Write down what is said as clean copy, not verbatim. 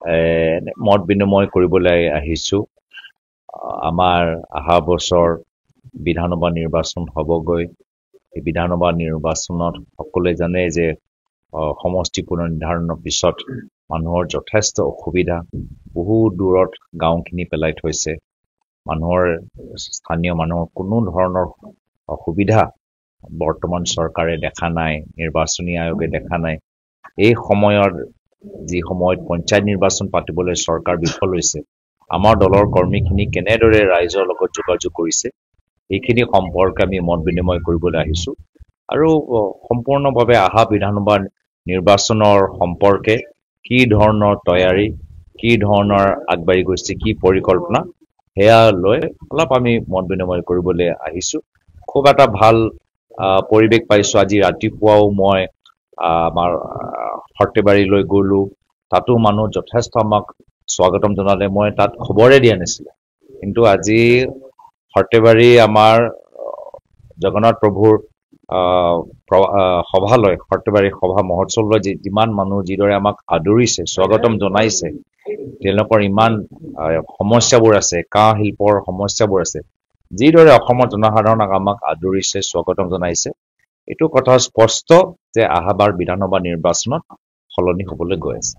মত বিনিময় কৰিবলৈ আহিছো আমাৰ অহা বছৰ বিধানসভা নিৰ্বাচন হ'বগৈ এই বিধানসভা নিৰ্বাচনত সকলোৱে জানে যে সমষ্টি পুনৰ্নিৰ্ধাৰণৰ পিছত মানুহৰ যথেষ্ট অসুবিধা বহু দূৰত গাঁওখিনি পেলাই থৈছে মানুহৰ স্থানীয় মানুহৰ কোনো ধৰণৰ অসুবিধা বৰ্তমান চৰকাৰে দেখা নাই নিৰ্বাচনী আয়োগে দেখা নাই এই সময়ত যি সময়ত পঞ্চায়ত নিৰ্বাচন পাতিবলৈ চৰকাৰ বিফল হৈছে আমাৰ দলৰ কৰ্মীখিনি কেনেদৰে ৰাইজৰ লগত যোগাযোগ কৰিছে এইখিনি সম্পৰ্কে আমি মত বিনিময় কৰিবলৈ আহিছো আৰু সম্পূৰ্ণভাৱে আহা বিধানসভা নিৰ্বাচনৰ সম্পৰ্কে কি ধৰণৰ তৈয়াৰী কি ধৰণৰ আগবাঢ়ি গৈছে কি পৰিকল্পনা সেয়া লৈ অলপ আমি মত বিনিময় কৰিবলৈ আহিছো খুব এটা ভাল পৰিৱেশ পাইছো আজি ৰাতিপুৱাও মই আমাৰ সৰ্থেবাৰীলৈ গ'লো তাতো মানুহ যথেষ্ট আমাক স্বাগতম জনালে মই তাত খবৰে দিয়া নাছিলে কিন্তু আজি সৰ্থেবাৰী আমাৰ জগন্নাথ প্ৰভুৰ সভালৈ সৰ্থেবাৰী সভা মহোৎসৱলৈ যিমান মানুহ যিদৰে আমাক আদৰিছে স্বাগতম জনাইছে তেওঁলোকৰ ইমান সমস্যাবোৰ আছে কাঁহ শিল্পৰ সমস্যাবোৰ আছে যিদৰে অসমৰ জনসাধাৰণক আমাক আদৰিছে স্বাগতম জনাইছে এইটো কথা স্পষ্ট যে আহাবাৰ বিধানসভা নিৰ্বাচনত সলনি হ'বলৈ গৈ আছে